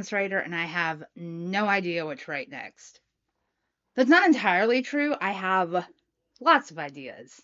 romance writer and I have no idea what to write next. That's not entirely true. I have lots of ideas.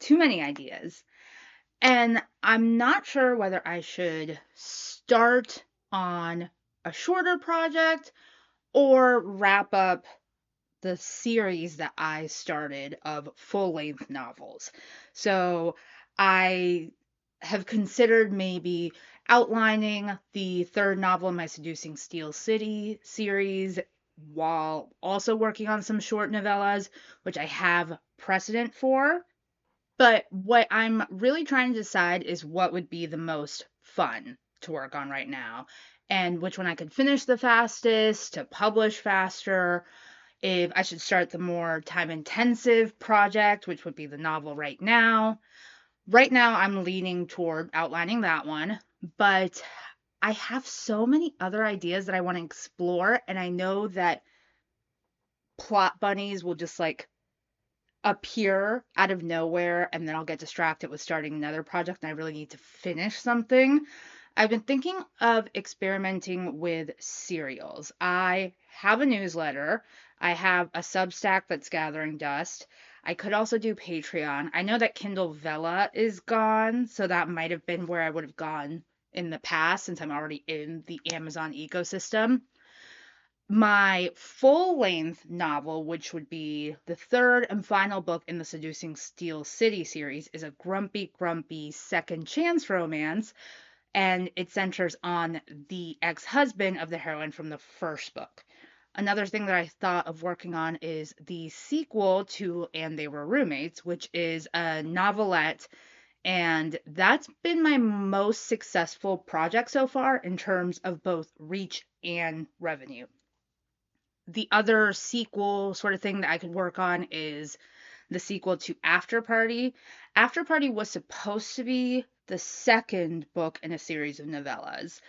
Too many ideas. And I'm not sure whether I should start on a shorter project or wrap up the series that I started of full-length novels. So I have considered maybe outlining the third novel in my Seducing Steel City series while also working on some short novellas, which I have precedent for. But what I'm really trying to decide is what would be the most fun to work on right now, and which one I could finish the fastest, to publish faster, if I should start the more time-intensive project, which would be the novel right now. Right now, I'm leaning toward outlining that one, but I have so many other ideas that I want to explore, and I know that plot bunnies will just like appear out of nowhere, and then I'll get distracted with starting another project and I really need to finish something. I've been thinking of experimenting with serials. I have a newsletter. I have a Substack that's gathering dust. I could also do Patreon. I know that Kindle Vella is gone, so that might have been where I would have gone in the past since I'm already in the Amazon ecosystem. My full-length novel, which would be the third and final book in the Seducing Steel City series, is a grumpy second chance romance, and it centers on the ex-husband of the heroine from the first book. Another thing that I thought of working on is the sequel to And They Were Roommates, which is a novelette, and that's been my most successful project so far in terms of both reach and revenue. The other sequel sort of thing that I could work on is the sequel to After Party. After Party was supposed to be the second book in a series of novellas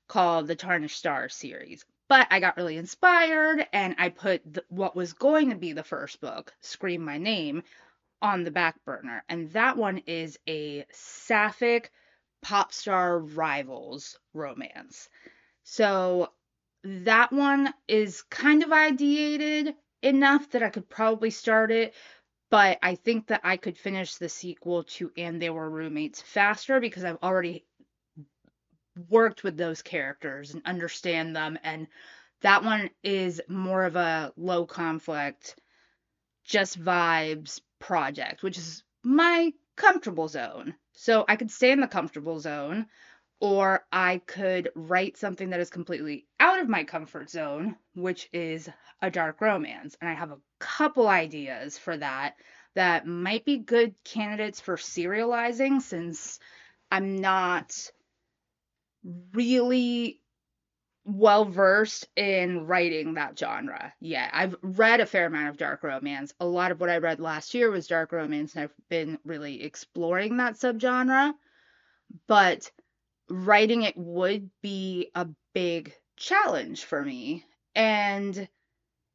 called the Tarnished Star series. But I got really inspired and I put what was going to be the first book, Scream My Name, on the back burner. And that one is a sapphic pop star rivals romance. So that one is kind of ideated enough that I could probably start it, but I think that I could finish the sequel to And They Were Roommates faster because I've already worked with those characters and understand them, and that one is more of a low conflict, just vibes project, which is my comfortable zone. So I could stay in the comfortable zone, or I could write something that is completely out of my comfort zone, which is a dark romance. And I have a couple ideas for that that might be good candidates for serializing since I'm not really well versed in writing that genre yet. I've read a fair amount of dark romance. A lot of what I read last year was dark romance, and I've been really exploring that subgenre. But writing it would be a big challenge for me, and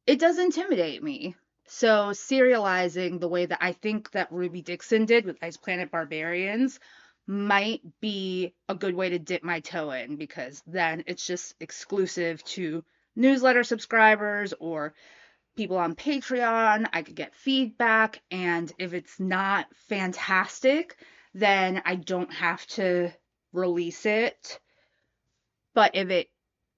it does intimidate me. So serializing the way that I think that Ruby Dixon did with Ice Planet Barbarians might be a good way to dip my toe in, because then it's just exclusive to newsletter subscribers or people on Patreon. I could get feedback, and if it's not fantastic, then I don't have to release it. But if it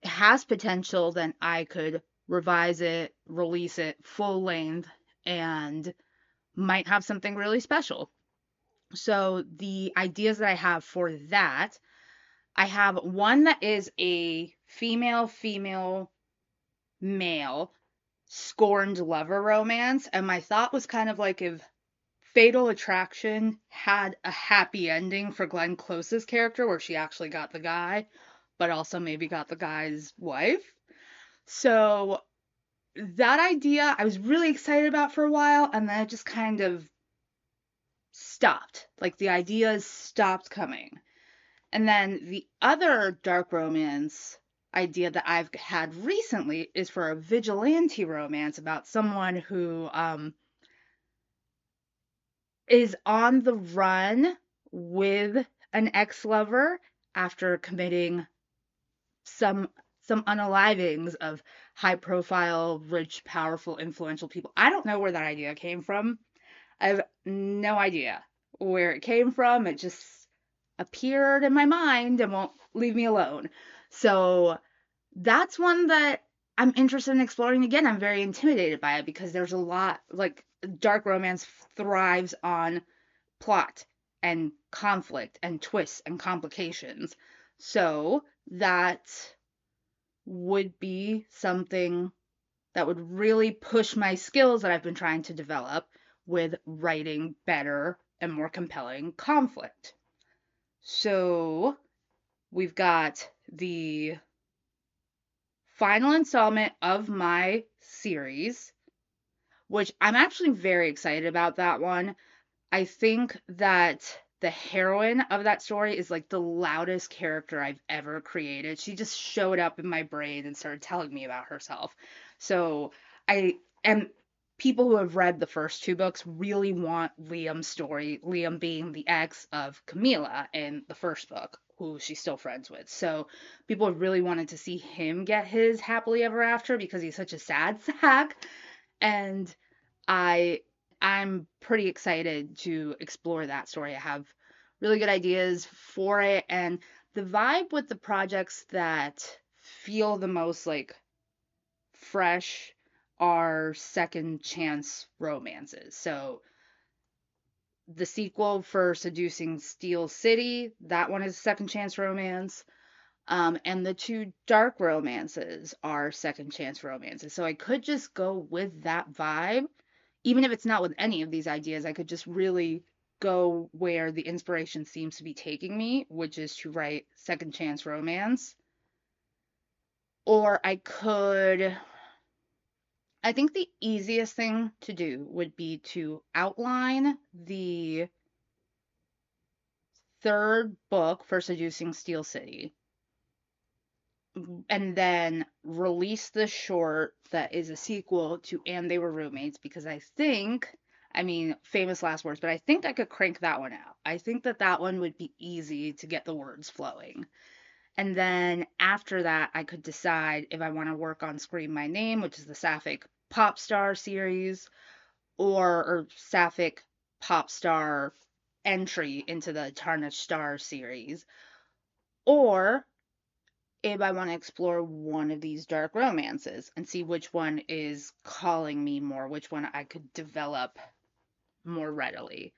has potential, then I could revise it, release it full length, and might have something really special. So the ideas that I have for that, I have one that is a female, male, scorned lover romance. And my thought was kind of like if Fatal Attraction had a happy ending for Glenn Close's character where she actually got the guy, but also maybe got the guy's wife. So that idea I was really excited about for a while, and then it just kind of stopped. Like the ideas stopped coming. And then the other dark romance idea that I've had recently is for a vigilante romance about someone who is on the run with an ex-lover after committing some some unalivings of high-profile, rich, powerful, influential people. I don't know where that idea came from. I have no idea where it came from. It just appeared in my mind and won't leave me alone. So that's one that I'm interested in exploring again. I'm very intimidated by it because there's a lot, like, dark romance thrives on plot and conflict and twists and complications. So that would be something that would really push my skills that I've been trying to develop with writing better and more compelling conflict. So we've got the final installment of my series, which I'm actually very excited about that one. I think that the heroine of that story is like the loudest character I've ever created. She just showed up in my brain and started telling me about herself. So I am people who have read the first two books really want Liam's story, Liam being the ex of Camila in the first book, who she's still friends with. So people have really wanted to see him get his happily ever after because he's such a sad sack. And I I'm pretty excited to explore that story. I have really good ideas for it, and the vibe with the projects that feel the most like fresh are second chance romances. So the sequel for Seducing Steel City, that one is second chance romance. And the two dark romances are second chance romances. So I could just go with that vibe. Even if it's not with any of these ideas, I could just really go where the inspiration seems to be taking me, which is to write second chance romance. Or I think the easiest thing to do would be to outline the third book for Seducing Steel City and then release the short that is a sequel to And They Were Roommates because I mean, famous last words, but I think I could crank that one out. I think that that one would be easy to get the words flowing. And then after that, I could decide if I want to work on Scream My Name, which is the Sapphic Pop Star series, or Sapphic Pop Star entry into the Tarnished Star series, or if I want to explore one of these dark romances and see which one is calling me more, which one I could develop more readily.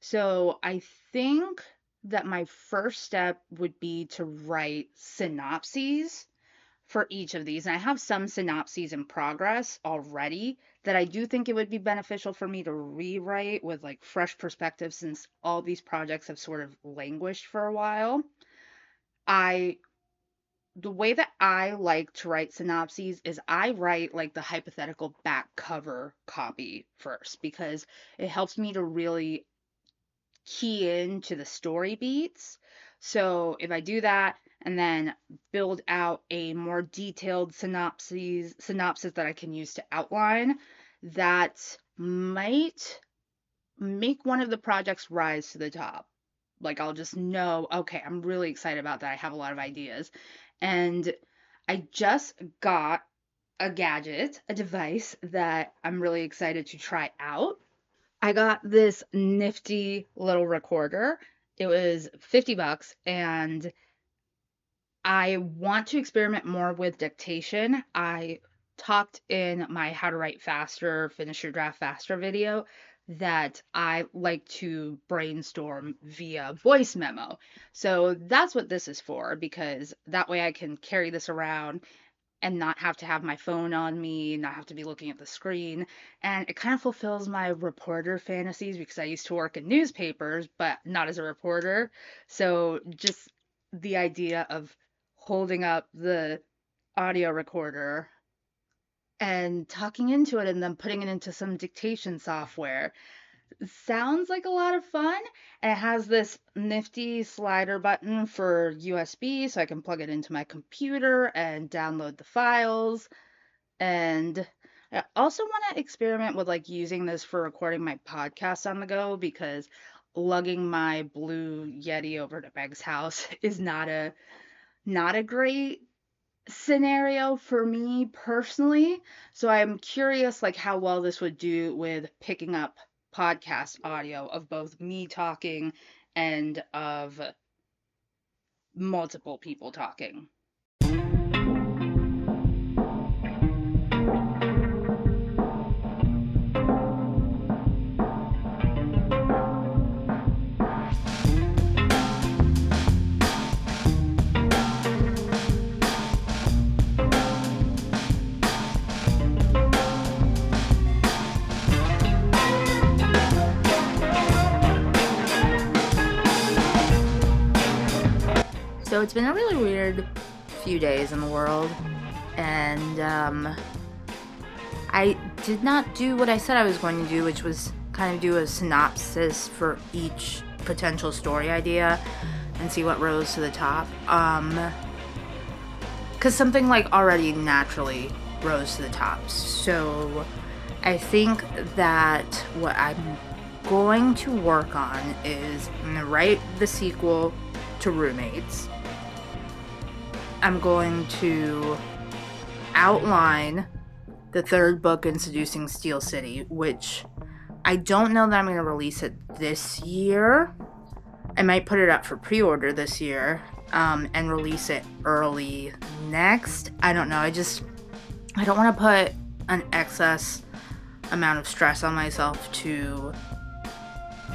So I think that my first step would be to write synopses for each of these. And I have some synopses in progress already that I do think it would be beneficial for me to rewrite with like fresh perspective since all these projects have sort of languished for a while. I the way that I like to write synopses is I write like the hypothetical back cover copy first because it helps me to really key into the story beats. So if I do that and then build out a more detailed synopsis that I can use to outline, that might make one of the projects rise to the top. Like I'll just know, okay, I'm really excited about that. I have a lot of ideas. And I just got a gadget, a device that I'm really excited to try out. I got this nifty little recorder. It was $50 and I want to experiment more with dictation. I talked in my How to Write Faster, Finish Your Draft Faster video that I like to brainstorm via voice memo. So that's what this is for because that way I can carry this around and not have to have my phone on me, not have to be looking at the screen. And it kind of fulfills my reporter fantasies because I used to work in newspapers, but not as a reporter. So just the idea of holding up the audio recorder and talking into it and then putting it into some dictation software sounds like a lot of fun. And it has this nifty slider button for USB so I can plug it into my computer and download the files. And I also want to experiment with like using this for recording my podcast on the go because lugging my blue Yeti over to Meg's house is not a great scenario for me personally. So I'm curious like how well this would do with picking up podcast audio of both me talking and of multiple people talking. So it's been a really weird few days in the world, and I did not do what I said I was going to do, which was kind of do a synopsis for each potential story idea and see what rose to the top. Because something like already naturally rose to the top. So I think that what I'm going to work on is I'm going to write the sequel to Roommates. I'm going to outline the third book in Seducing Steel City, which I don't know that I'm going to release it this year. I might put it up for pre-order this year and release it early next. I don't know. I don't want to put an excess amount of stress on myself to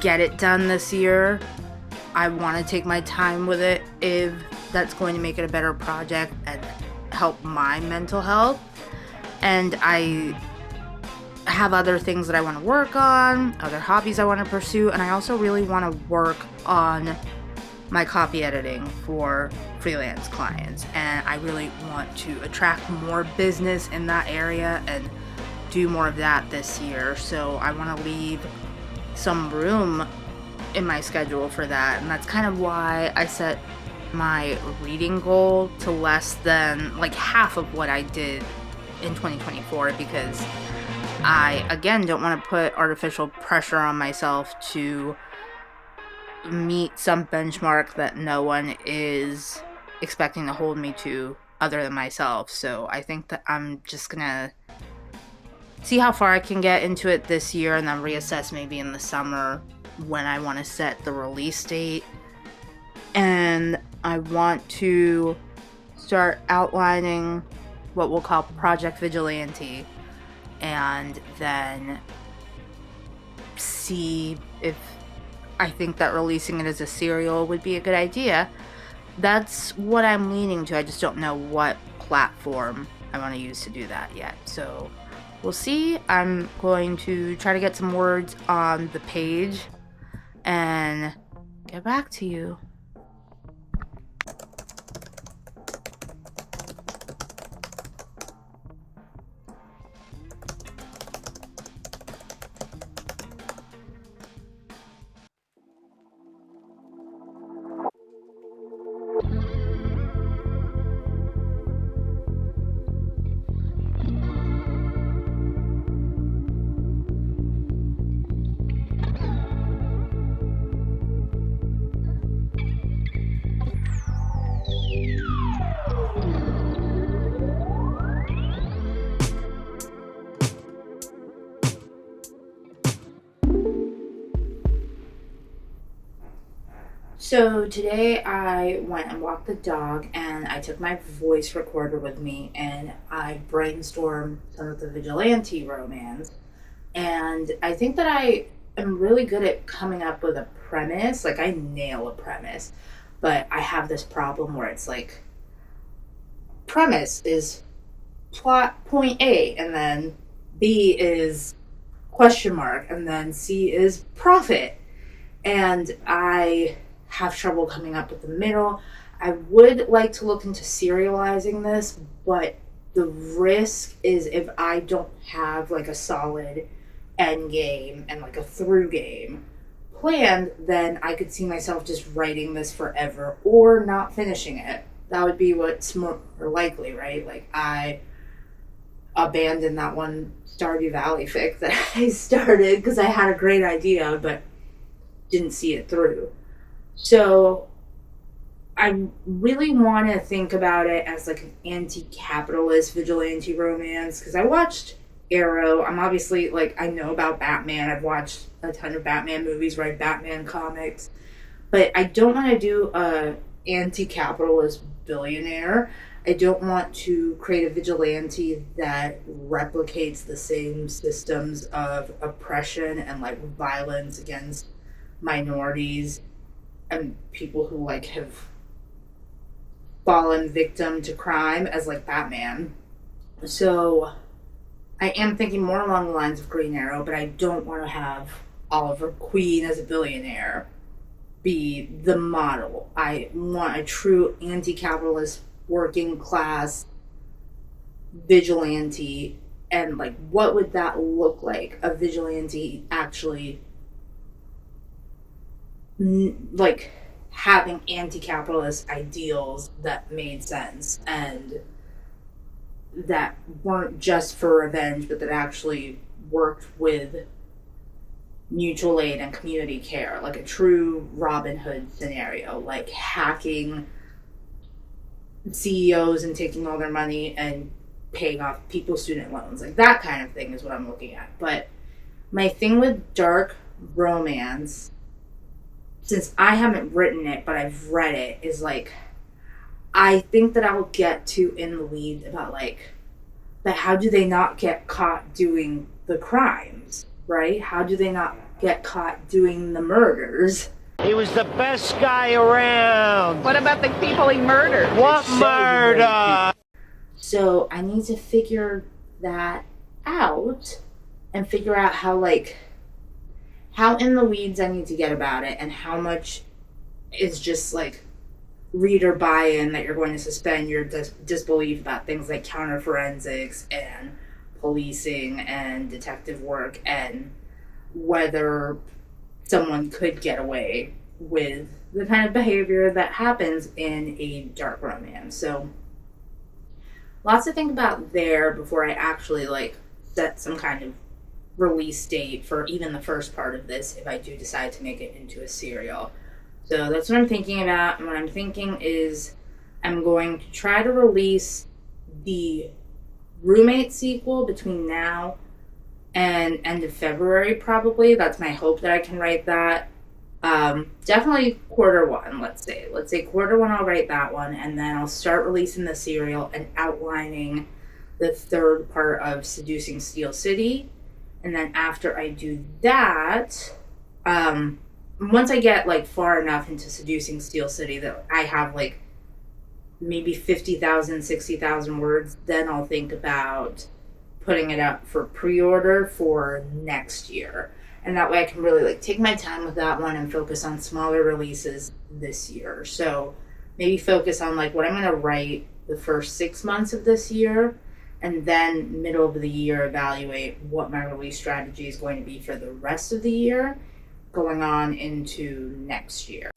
get it done this year. I want to take my time with it if that's going to make it a better project and help my mental health. And I have other things that I want to work on, other hobbies I want to pursue, and I also really want to work on my copy editing for freelance clients. And I really want to attract more business in that area and do more of that this year. So I want to leave some room in my schedule for that, and that's kind of why I set my reading goal to less than like half of what I did in 2024, because I again don't want to put artificial pressure on myself to meet some benchmark that no one is expecting to hold me to other than myself. So I think that I'm just gonna see how far I can get into it this year and then reassess maybe in the summer when I want to set the release date. And I want to start outlining what we'll call Project Vigilante, and then see if I think that releasing it as a serial would be a good idea. That's what I'm leaning to. I just don't know what platform I want to use to do that yet. So we'll see. I'm going to try to get some words on the page and get back to you. So today I went and walked the dog, and I took my voice recorder with me, and I brainstormed some of the vigilante romance. And I think that I am really good at coming up with a premise. Like, I nail a premise, but I have this problem where it's like, premise is plot point A, and then B is question mark, and then C is profit. And I have trouble coming up with the middle. I would like to look into serializing this, but the risk is if I don't have like a solid end game and like a through game planned, then I could see myself just writing this forever or not finishing it. That would be what's more likely, right? Like I abandoned that one Stardew Valley fic that I started because I had a great idea, but didn't see it through. So I really want to think about it as like an anti-capitalist vigilante romance, because I watched Arrow. I'm obviously like, I know about Batman. I've watched a ton of Batman movies, read Batman comics, but I don't want to do a anti-capitalist billionaire. I don't want to create a vigilante that replicates the same systems of oppression and like violence against minorities and people who like have fallen victim to crime as like Batman. So I am thinking more along the lines of Green Arrow, but I don't want to have Oliver Queen as a billionaire be the model. I want a true anti-capitalist working class vigilante. And like, what would that look like? A vigilante actually like having anti-capitalist ideals that made sense and that weren't just for revenge, but that actually worked with mutual aid and community care, like a true Robin Hood scenario, like hacking CEOs and taking all their money and paying off people's student loans. Like that kind of thing is what I'm looking at. But my thing with dark romance, since I haven't written it, but I've read it, is like, I think that I'll get too in the weeds about like, but how do they not get caught doing the crimes, right? How do they not get caught doing the murders? He was the best guy around. What about the people he murdered? What murder? So I need to figure that out and figure out how like, how in the weeds I need to get about it and how much is just like reader buy-in that you're going to suspend your disbelief about things like counterforensics and policing and detective work and whether someone could get away with the kind of behavior that happens in a dark romance. So lots to think about there before I actually like set some kind of release date for even the first part of this if I do decide to make it into a serial. So that's what I'm thinking about, and what I'm thinking is I'm going to try to release the Roommate sequel between now and end of February probably. That's my hope that I can write that. Definitely Q1, let's say. Let's say Q1 I'll write that one, and then I'll start releasing the serial and outlining the third part of Seducing Steel City. And then after I do that, once I get like far enough into Seducing Steel City that I have like maybe 50,000, 60,000 words, then I'll think about putting it up for pre-order for next year. And that way I can really like take my time with that one and focus on smaller releases this year. So maybe focus on like what I'm going to write the first 6 months of this year, and then middle of the year evaluate what my release strategy is going to be for the rest of the year going on into next year.